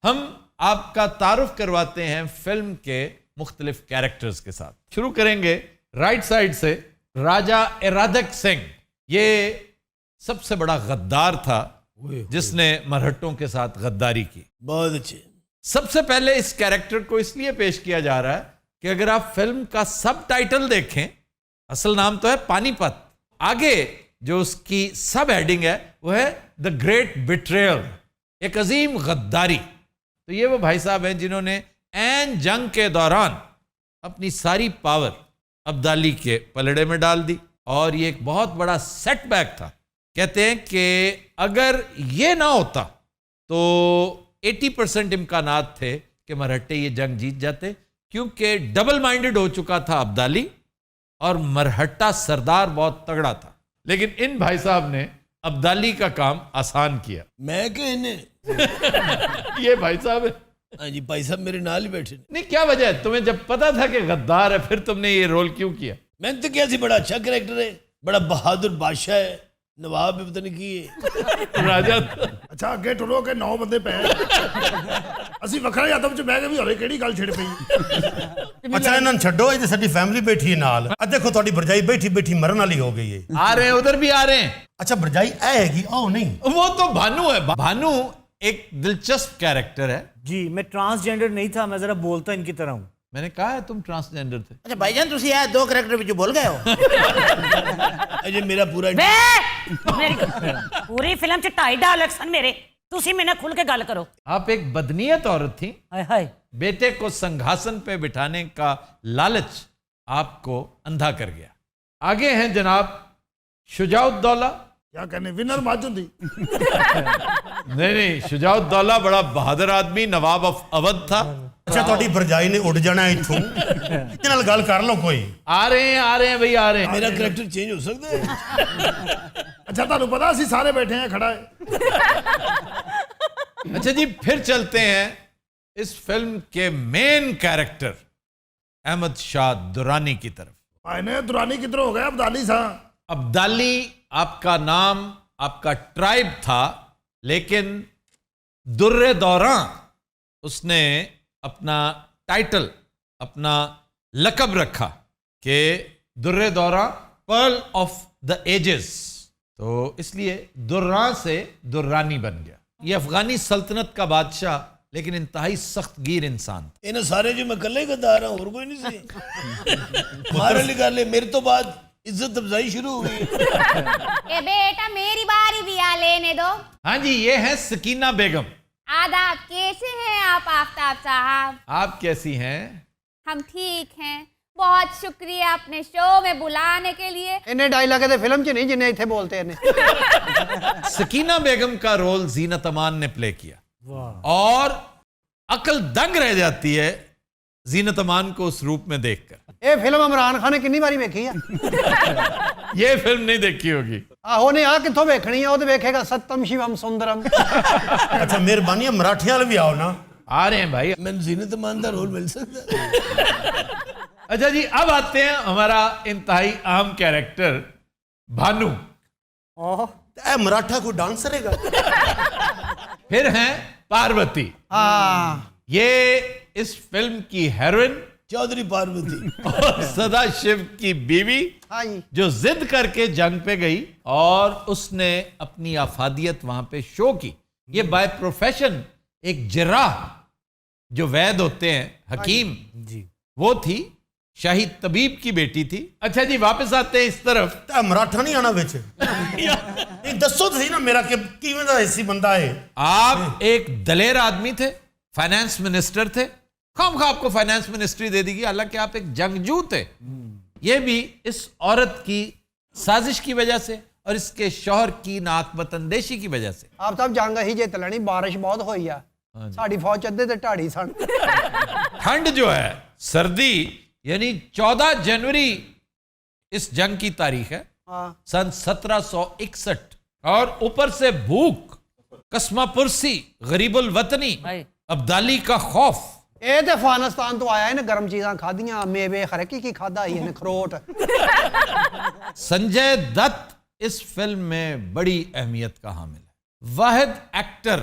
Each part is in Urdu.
ہم آپ کا تعارف کرواتے ہیں فلم کے مختلف کیریکٹرز کے ساتھ. شروع کریں گے رائٹ سائڈ سے. راجا ارادک سنگھ یہ سب سے بڑا غدار تھا جس نے مرہٹوں کے ساتھ غداری کی. بہت اچھے. سب سے پہلے اس کیریکٹر کو اس لیے پیش کیا جا رہا ہے کہ اگر آپ فلم کا سب ٹائٹل دیکھیں, اصل نام تو ہے پانی پت, آگے جو اس کی سب ہیڈنگ ہے وہ ہے دا گریٹ بٹریل, ایک عظیم غداری. تو یہ وہ بھائی صاحب ہیں جنہوں نے عین جنگ کے دوران اپنی ساری پاور ابدالی کے پلڑے میں ڈال دی, اور یہ ایک بہت بڑا سیٹ بیک تھا. کہتے ہیں کہ اگر یہ نہ ہوتا تو 80% امکانات تھے کہ مرہٹے یہ جنگ جیت جاتے, کیونکہ ڈبل مائنڈڈ ہو چکا تھا ابدالی اور مرہٹا سردار بہت تگڑا تھا. لیکن ان بھائی صاحب نے ابدالی کا کام آسان کیا. میں کہنے یہ بھائی صاحب ہے. ہاں جی, بھائی صاحب میرے نال ہی بیٹھے. نہیں, کیا وجہ ہے؟ تمہیں جب پتا تھا کہ غدار ہے پھر تم نے یہ رول کیوں کیا؟ میں نے تو کیا سی, بڑا اچھا کریکٹر ہے, بڑا بہادر بادشاہ ہے, نواب بھی پتہ نہیں کی ہے راجا. اچھا اگے ٹرو کے 9 بندے پے اسی وکھرے ادب چ بہ کے بھی ہولے کیڑی گل چھڑ پئی. اچھا انہاں چھڈو, یہ ساری فیملی بیٹھی ہے نال. دیکھو تہاڈی برجائی بیٹھی بیٹھی مرن والی ہو گئی ہے. آ رہے ہیں, ادھر بھی آ رہے ہیں. اچھا برجائی اے ہے گی او نہیں, وہ تو بھانو ہے. بھانو ایک دلچسپ کیریکٹر ہے. جی میں ٹرانسجینڈر نہیں تھا, میں ذرا بولتا ان کی طرح ہوں. میں نے کہا ہے تم ٹرانسجینڈر تھے. اچھا بھائی جان تسی دو کریکٹر وچ بول گئے ہو. اجے میرا پورا پوری فلم چ 2.5 ڈائلاگ سن میرے, تسی میں نہ کھل کے گل کرو. آپ ایک بدنیت عورت تھیں. ہائے ہائے, بیٹے کو سنگھاسن پہ بٹھانے کا لالچ آپ کو اندھا کر گیا. آگے ہیں جناب شجاع الدولہ. کیا کہنے ونر ماج ہوندی. نہیں, شجاع الدولہ بڑا بہادر آدمی, نواب آف اودھ تھا. اچھا تہاڈی برجائی نے اڑ جانا ہے ایتھوں, تے نال گل کر لو کوئی. آ رہے ہیں بھئی, آ رہے ہیں. میرا کریکٹر چینج ہو سکتا ہے. اچھا تانوں پتا اسی سارے بیٹھے ہیں کھڑا ہے. اچھا جی, پھر چلتے ہیں اس فلم کے مین کیریکٹر احمد شاہ درانی کی طرف. آئنے درانی کدھر ہو گیا ابدالی سا. ابدالی آپ کا نام, آپ کا ٹرائب تھا, لیکن در دوراں اس نے اپنا ٹائٹل, اپنا لقب رکھا کہ در دوراں پرل آف دا ایجز. تو اس لیے دراں سے درانی بن گیا. یہ افغانی سلطنت کا بادشاہ, لیکن انتہائی سخت گیر انسان تھا. انہیں سارے جو میں کلے گدار ہوں, اور کوئی نہیں سی. ہمارے لیے کر لے, میرے تو بعد عزت افزائی شروع ہو گئی. اے بیٹا میری باری بھی آ لینے دو. ہاں جی, یہ ہے سکینہ بیگم. آداب, کیسے ہیں آپ آفتاب صاحب؟ آپ کیسی ہیں؟ ہم ٹھیک ہیں, بہت شکریہ اپنے شو میں بلانے کے لیے. انہیں ڈائلاگ ہے فلم چ نہیں جنہیں ایتھے بولتے ہیں. سکینہ بیگم کا رول زینت امان نے پلے کیا, اور عقل دنگ رہ جاتی ہے زینت امان کو اس روپ میں دیکھ کر. اے فلم عمران خان نے کنی باری ویکھی ہے. یہ فلم نہیں دیکھی ہوگی. آہو نے آ کتھوں ویکھنی ہے, وہ تو ویکھے گا ستم شیوم سندرم. اچھا مہربانی ہے مراٹھی والے بھی آؤ نا. آ رہے ہیں بھائی. میں زینت امان دا رول مل سکتا ہے. اچھا جی, اب آتے ہیں ہمارا انتہائی اہم کیریکٹر بھانو. اے مراٹھا کو ڈانسر ہے گا. پھر ہیں پاروتی. یہ اس فلم کی ہیروئن چودھری پاروتی اور سدا شیو کی بیوی, جو ضد کر کے جنگ پہ گئی اور اس نے اپنی افادیت وہاں پہ شو کی. یہ بائی پروفیشن ایک جراح, جو وید ہوتے ہیں, حکیم, وہ تھی, شاہی طبیب کی بیٹی تھی. اچھا جی, واپس آتے ہیں اس طرف. مراٹھا نہیں آنا بچ, ایک دسو تو سی نا میرا کہ کیویں دا ایسی بندہ ہے. آپ ایک دلیر آدمی تھے, فائنانس منسٹر تھے, خام خواہ آپ کو فائنانس منسٹری دے دی گئی, حالانکہ آپ ایک جنگجو تھے. یہ بھی اس عورت کی سازش کی وجہ سے اور اس کے شوہر کی ناقبت اندیشی کی وجہ سے. آپ صاحب جنگ ہی جیت لینی, بارش بہت ہوئی ہے, ساڑی فوج چدے تے ٹاڑی سن. ٹھنڈ جو ہے, سردی, یعنی 14 جنوری اس جنگ کی تاریخ ہے, سن 1761, اور اوپر سے بھوک, قسمہ پرسی, غریب الوطنی, ابدالی کا خوف. اے تے افغانستان تو آیا ہے نا, گرم چیزاں کھادیاں, میوے خرکی کی کھادا ہی ہے, کھروٹ. سنجے دت اس فلم میں بڑی اہمیت کا حامل ہے. واحد ایکٹر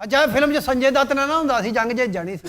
ਅੱਛਾ ਇਹ ਫਿਲਮ 'ਚ ਸੰਜੇ ਦੱਤ ਨਾ ਹੁੰਦਾ ਸੀ ਜੰਗ ਜਿੱਤ ਜਾਣੀ ਸੀ।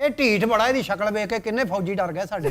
ਇਹ ਢੀਠ ਬੜਾ, ਇਹਦੀ ਸ਼ਕਲ ਵੇਖ ਕੇ ਕਿੰਨੇ ਫੌਜੀ ਡਰ ਗਏ ਸਾਡੇ।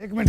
ਇੱਕ ਮਿੰਟ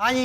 ਹਾਂ ਜੀ,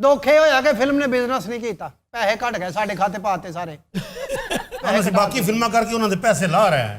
ਦੁੱਖ ਇਹ ਹੋਇਆ ਕਿ ਫਿਲਮ ਨੇ ਬਿਜ਼ਨਸ ਨਹੀਂ ਕੀਤਾ, ਪੈਸੇ ਘਟ ਗਏ, ਸਾਡੇ ਖਾਤੇ ਪਾਤੇ ਸਾਰੇ। ਅਸੀਂ ਬਾਕੀ ਫਿਲਮਾਂ ਕਰਕੇ ਉਹਨਾਂ ਦੇ ਪੈਸੇ ਲਾ ਰਹੇ ਹਾਂ।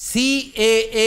CAA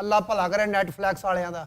ਅੱਲਾ ਭਲਾ ਕਰੇ ਨੈਟਫਲਿਕਸ ਵਾਲਿਆਂ ਦਾ।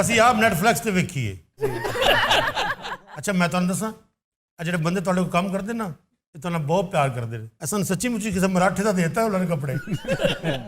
ਅਸੀਂ ਆਪ ਨੈਟਫਲਿਕਸ ਤੇ ਵੇਖੀਏ। ਅੱਛਾ ਮੈਂ ਤੁਹਾਨੂੰ ਦੱਸਾਂ, ਆ ਜਿਹੜੇ ਬੰਦੇ ਤੁਹਾਡੇ ਕੋਲ ਕੰਮ ਕਰਦੇ ਨਾ, ਇਹ ਤੁਹਾਨੂੰ ਬਹੁਤ ਪਿਆਰ ਕਰਦੇ ਨੇ। ਅਸਾਂ ਸੱਚੀ ਮੁੱਚੀ ਕਿਸੇ ਮਰਾਠੇ ਦਾ ਦੇਤਾ ਉਹਨਾਂ ਨੇ ਕੱਪੜੇ।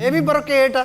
ਇਹ ਵੀ ਬਰੋਕੇਟ ਆ।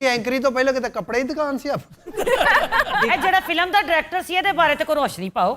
ਇਹ ਐਂਕਰੀ ਤੋਂ ਪਹਿਲਾਂ ਕਿਤੇ ਕੱਪੜੇ ਦੀ ਦੁਕਾਨ ਸੀ ਆਪ। ਇਹ ਜਿਹੜਾ ਫਿਲਮ ਦਾ ਡਾਇਰੈਕਟਰ ਸੀ ਇਹਦੇ ਬਾਰੇ ਤੇ ਕੋਈ ਰੋਸ਼ਨੀ ਪਾਓ।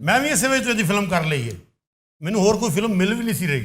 ਮੈਂ ਵੀ ਇਸੇ ਵਿੱਚ ਇਹਦੀ ਫਿਲਮ ਕਰ ਲਈ ਹੈ। ਮੈਨੂੰ ਹੋਰ ਕੋਈ ਫਿਲਮ ਮਿਲ ਵੀ ਨਹੀਂ ਸੀ ਰਹੀ।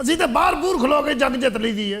ਅਸੀਂ ਤਾਂ ਬਾਹਰ ਬੂਰ ਖਲੋ ਕੇ ਜੰਗ ਜਿੱਤ ਲਈ ਦੀ ਹੈ।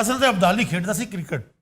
ਅਸਲ ਤੇ ਅਬਦਾਲੀ ਖੇਡਦਾ ਸੀ ਕ੍ਰਿਕਟ।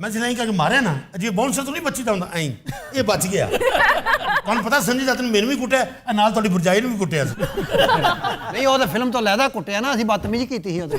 ਮੈਂ ਜਿਵੇਂ ਕਿ ਮਾਰਿਆ ਨਾ, ਅਜੇ ਬਾਉਂਸਰ ਤੋਂ ਨਹੀਂ ਬੱਚੀ ਦਾ ਹੁੰਦਾ ਐਂ, ਇਹ ਬਚ ਗਿਆ। ਤੁਹਾਨੂੰ ਪਤਾ ਸੰਜੇ ਦੱਤ ਨੇ ਮੈਨੂੰ ਵੀ ਕੁੱਟਿਆ, ਨਾਲ ਤੁਹਾਡੀ ਬਰਜਾਈ ਨੂੰ ਵੀ ਕੁੱਟਿਆ ਸੀ। ਨਹੀਂ ਉਹ ਤਾਂ ਫਿਲਮ ਤੋਂ ਲੈਦਾ ਕੁੱਟਿਆ ਨਾ, ਅਸੀਂ ਬਦਤਮੀਜ਼ੀ ਕੀਤੀ ਸੀ ਉਹਦੇ।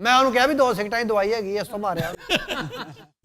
ਮੈਂ ਉਹਨੂੰ ਕਿਹਾ ਵੀ 2 ਸਿਗਟਾਂ ਦੀ ਦਵਾਈ ਹੈਗੀ, ਇਸ ਤੋਂ ਮਾਰਿਆ।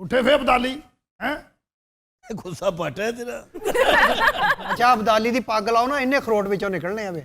ਉੱਠੇ ਫੇ ਅਬਦਾਲੀ ਹੈ ਗੁੱਸਾ ਪਟ ਹੈ ਤੇਰਾ। ਅੱਛਾ ਅਬਦਾਲੀ ਦੀ ਪੱਗ ਲਾਓ ਨਾ, ਇੰਨੇ ਖਰੋਟ ਵਿੱਚੋਂ ਨਿਕਲਣੇ ਆ ਵੇ।